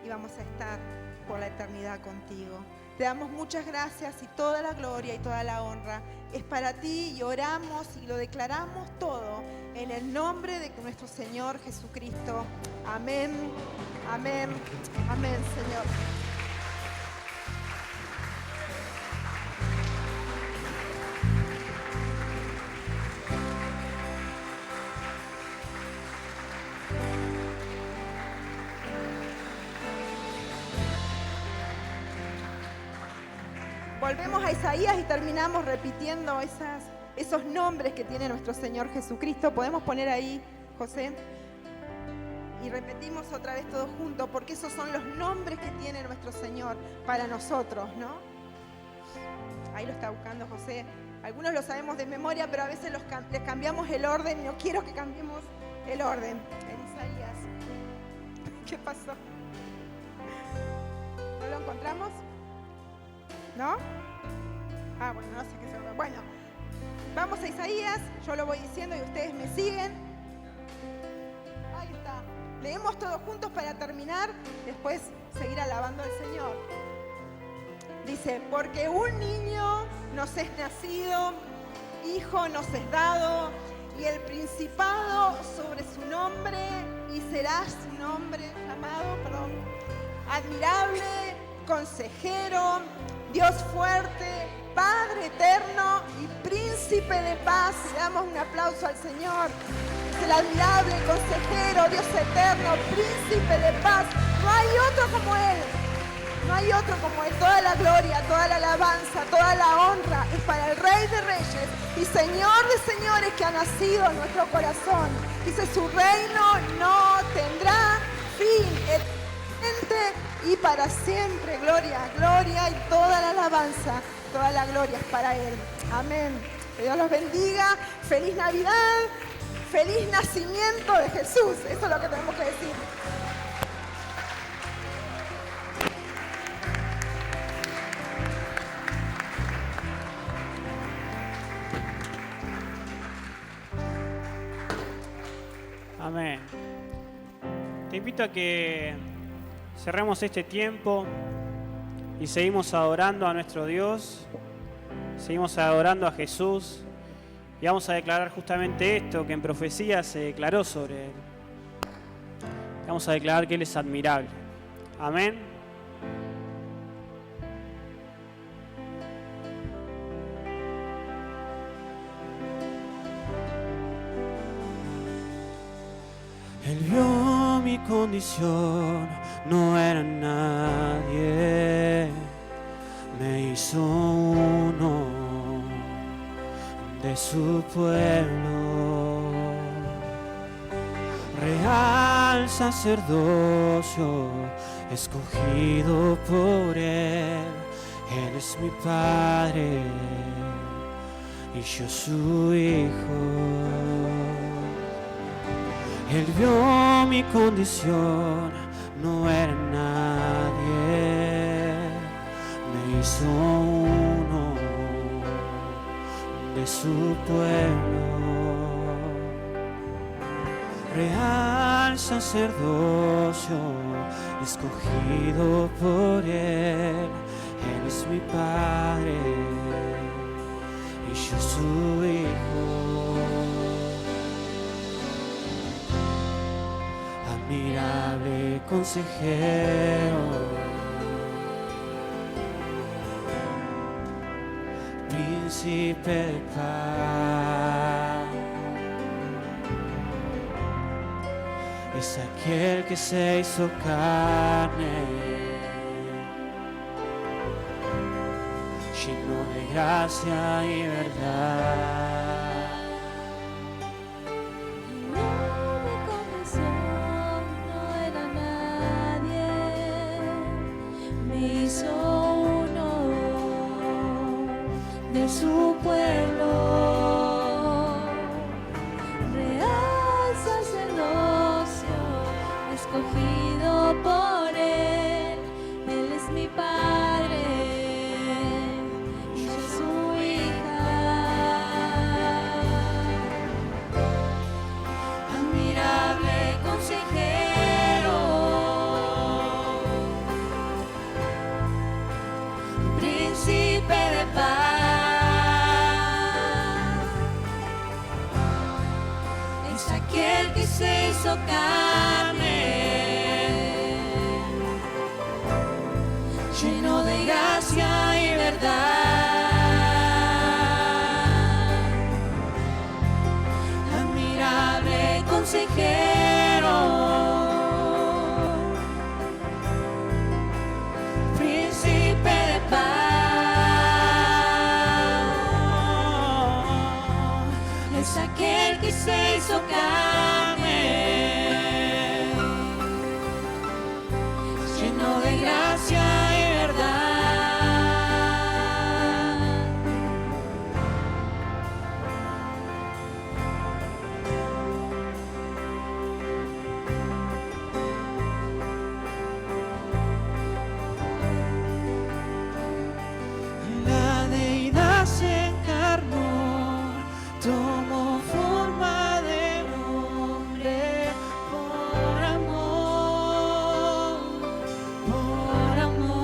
y vamos a estar por la eternidad contigo. Te damos muchas gracias y toda la gloria y toda la honra es para ti y oramos y lo declaramos todo en el nombre de nuestro Señor Jesucristo. Amén, amén, amén, Señor. Volvemos a Isaías y terminamos repitiendo esos nombres que tiene nuestro Señor Jesucristo. Podemos poner ahí, José. Y repetimos otra vez todos juntos, porque esos son los nombres que tiene nuestro Señor para nosotros, ¿no? Ahí lo está buscando José. Algunos lo sabemos de memoria, pero a veces les cambiamos el orden y no quiero que cambiemos el orden. En Isaías. ¿Qué pasó? ¿No lo encontramos? ¿No? Ah, bueno, no sé qué se... Bueno, vamos a Isaías, yo lo voy diciendo y ustedes me siguen. Ahí está. Leemos todos juntos para terminar, después seguir alabando al Señor. Dice, porque un niño nos es nacido, hijo nos es dado, y el principado sobre su nombre, y será su nombre llamado, admirable, consejero, Dios fuerte, Padre eterno y príncipe de paz. Le damos un aplauso al Señor. Es el admirable consejero, Dios eterno, príncipe de paz. No hay otro como Él. No hay otro como Él. Toda la gloria, toda la alabanza, toda la honra es para el Rey de Reyes y Señor de Señores que ha nacido en nuestro corazón. Dice, su reino no tendrá fin. Y para siempre, gloria, gloria y toda la alabanza, toda la gloria es para Él. Amén. Que Dios los bendiga. Feliz Navidad, feliz nacimiento de Jesús. Eso es lo que tenemos que decir. Amén. Te invito a que cerremos este tiempo y seguimos adorando a nuestro Dios, seguimos adorando a Jesús y vamos a declarar justamente esto que en profecía se declaró sobre Él. Vamos a declarar que Él es admirable. Amén. Él vio mi condición, no era nadie, me hizo uno de su pueblo, real sacerdocio, escogido por Él. Él es mi Padre y yo su Hijo. Él vio mi condición, no era nadie, me hizo uno de su pueblo, real sacerdocio, escogido por Él. Él es mi Padre y yo su Hijo. Admirable consejero, príncipe de paz, es aquel que se hizo carne, lleno de gracia y verdad. Su pueblo, real sacerdocio, escogido por Él. Él es mi Padre y yo su hija. Admirable consejero, príncipe de paz. Aquel que se hizo carne, lleno de gracia y verdad. Admirable consejero, príncipe de paz. Es aquel que se hizo carne, de gracia y verdad. La deidad se encarnó, tomó forma de hombre por amor,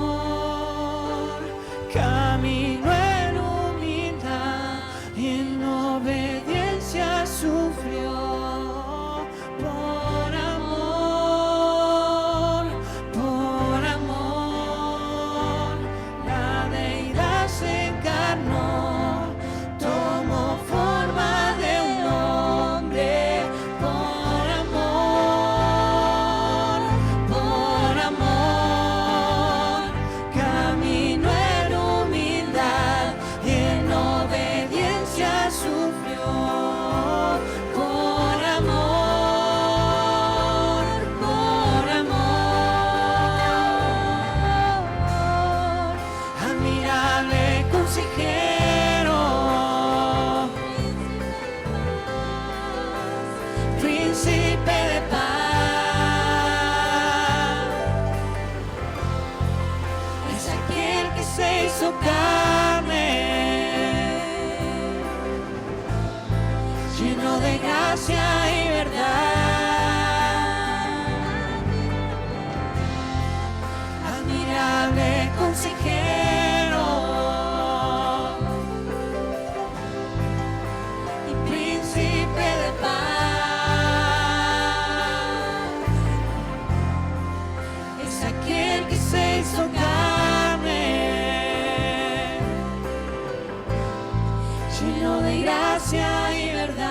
caminó en humildad y en obediencia sufrió por amor, la deidad se encarnó, tomó forma de un hombre por amor, caminó en humildad y en obediencia sufrió por amor, admirable consejero, príncipe de paz, es aquel que se hizo carne, lleno de gracia y verdad, admirable consejero y príncipe de paz, es aquel que se hizo carne, lleno de gracia y verdad,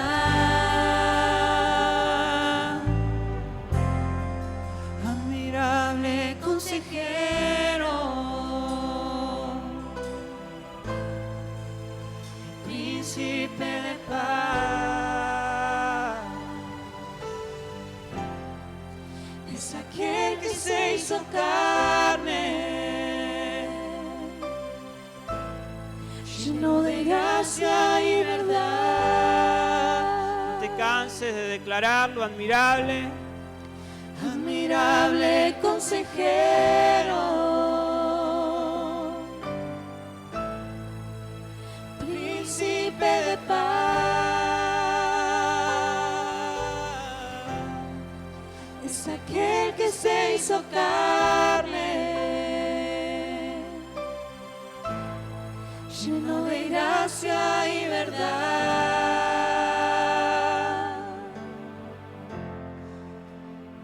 admirable consejero, príncipe de paz, es aquel que se hizo carne, lleno de gracia y verdad. No te canses de declararlo, admirable. Admirable consejero, príncipe de paz, es aquel que se hizo carne, lleno de gracia y verdad.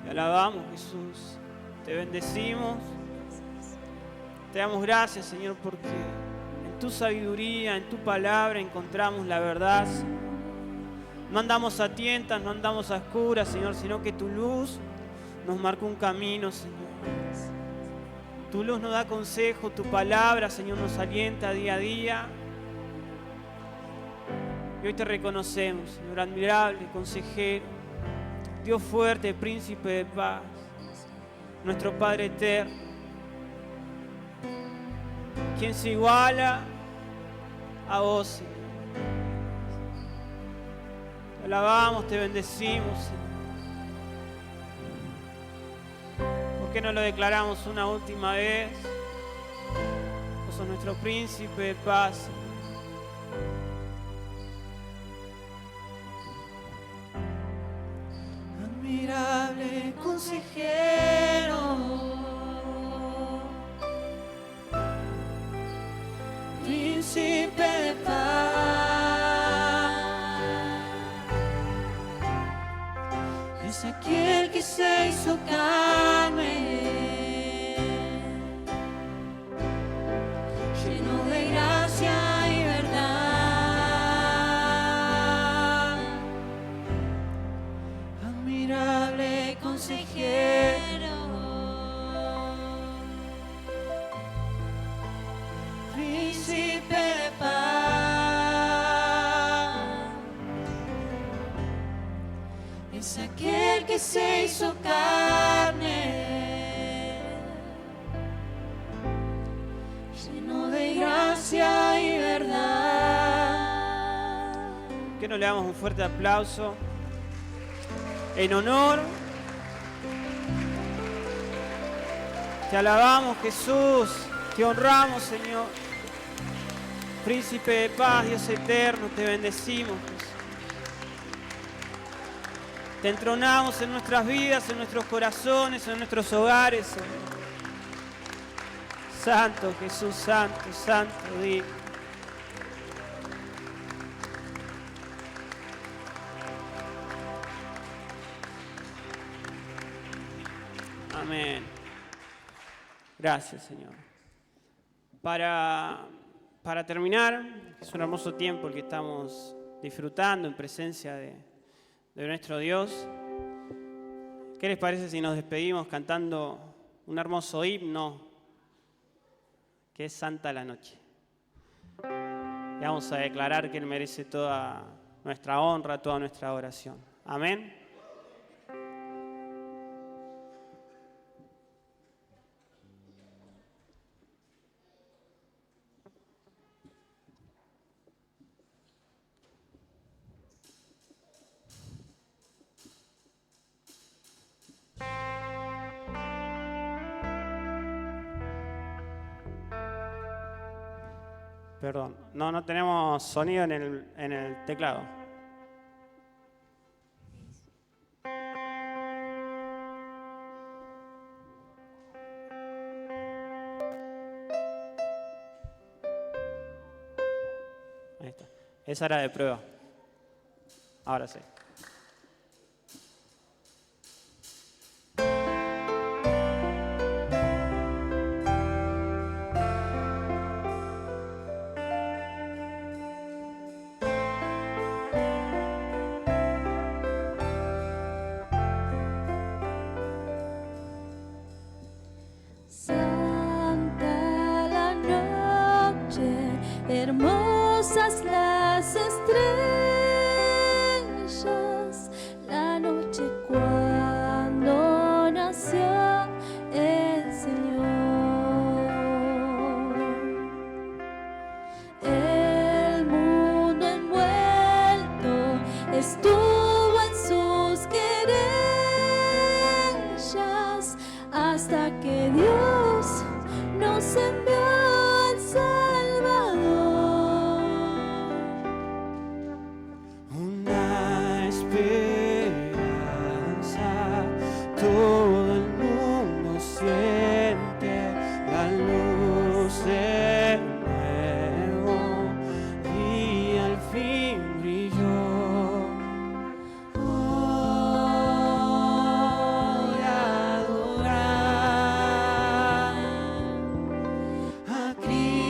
Te alabamos, Jesús. Te bendecimos. Te damos gracias, Señor, porque en tu sabiduría, en tu palabra encontramos la verdad. No andamos a tientas, no andamos a oscuras, Señor, sino que tu luz nos marca un camino, Señor. Tu luz nos da consejo, tu palabra, Señor, nos alienta día a día. Y hoy te reconocemos, Señor, admirable consejero, Dios fuerte, príncipe de paz, nuestro Padre eterno, quien se iguala a vos, Señor. Te alabamos, te bendecimos, Señor. ¿Por qué no lo declaramos una última vez? Vos sos nuestro príncipe de paz, Señor. Admirable consejero, príncipe de paz, es aquel que se hizo carne, lleno de gracia y verdad, admirable consejero, príncipe de paz, es aquel que se hizo carne, bueno, le damos un fuerte aplauso en honor. Te alabamos, Jesús, te honramos, Señor. Príncipe de paz, Dios eterno, te bendecimos, Jesús. Te entronamos en nuestras vidas, en nuestros corazones, en nuestros hogares, Señor. Santo Jesús, santo, santo, digno. Amén. Gracias, Señor. Para terminar, es un hermoso tiempo el que estamos disfrutando en presencia de nuestro Dios. ¿Qué les parece si nos despedimos cantando un hermoso himno que es Santa la Noche? Y vamos a declarar que Él merece toda nuestra honra, toda nuestra oración. Amén. Perdón, no tenemos sonido en el teclado. Ahí está. Esa era de prueba. Ahora sí. Santa la noche, hermosas las estrellas, la noche cuando nació el Señor. El mundo envuelto estuvo en sus querellas hasta que Dios nos envió al Salvador. Una esperanza, todo el mundo siente la luz de nuevo y al fin brilló. Hoy adorar a Cristo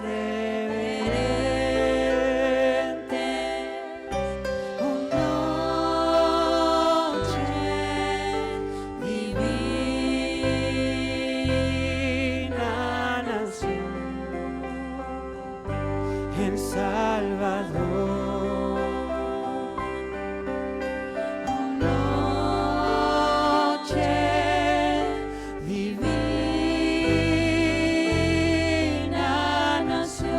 reverente, noche divina nación, el Salvador. Noche divina nación,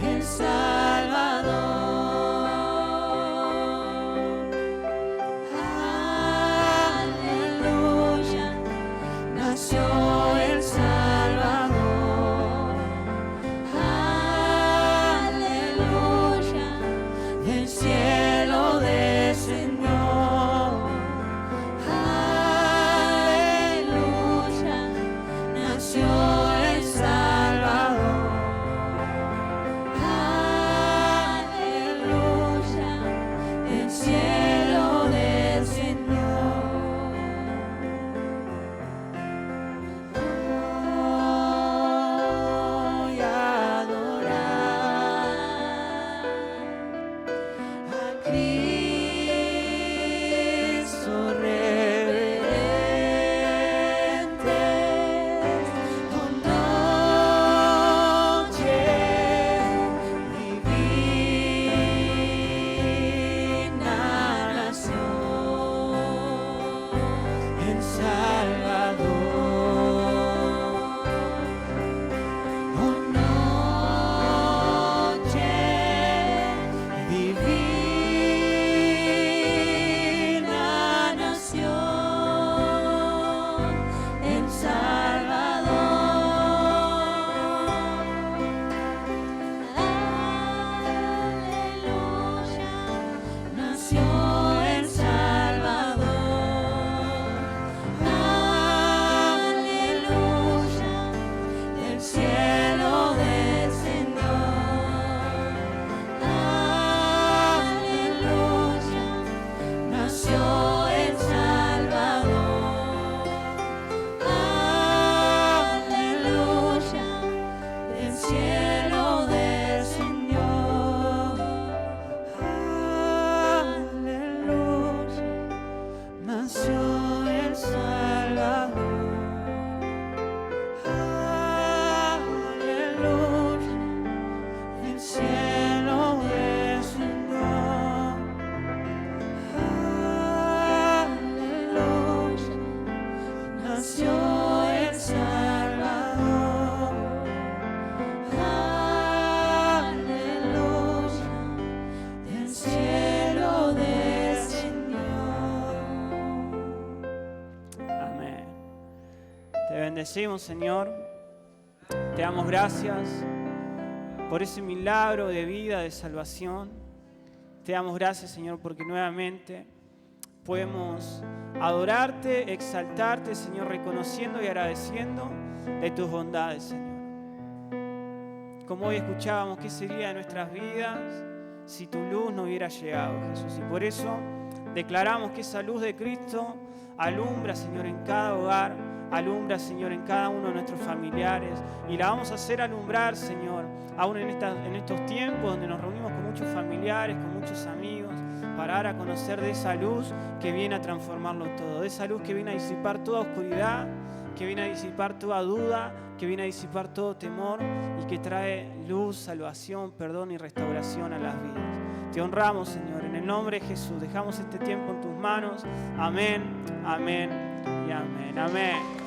el Salvador. Aleluya, nació el Salvador. Aleluya, del cielo descendió. Aleluya, nació el Salvador. Aleluya, del cielo descendió. Voy a adorar a Cristo reverente, noche divina nación, el Salvador. Noche nació el Salvador. Aleluya, del cielo descendió. Aleluya, nació el Salvador. Aleluya, del cielo descendió. Amén. Te bendecimos, Señor. Te damos gracias por ese milagro de vida, de salvación. Te damos gracias, Señor, porque nuevamente podemos adorarte, exaltarte, Señor, reconociendo y agradeciendo de tus bondades, Señor. Como hoy escuchábamos, ¿qué sería de nuestras vidas si tu luz no hubiera llegado, Jesús? Y por eso declaramos que esa luz de Cristo alumbra, Señor, en cada hogar, alumbra, Señor, en cada uno de nuestros familiares, y la vamos a hacer alumbrar, Señor, aún en estos tiempos donde nos reunimos con muchos familiares, con muchos amigos, para dar a conocer de esa luz que viene a transformarlo todo, de esa luz que viene a disipar toda oscuridad, que viene a disipar toda duda, que viene a disipar todo temor y que trae luz, salvación, perdón y restauración a las vidas. Te honramos, Señor, en el nombre de Jesús. Dejamos este tiempo en tus manos. Amén, amén y amén. Amén.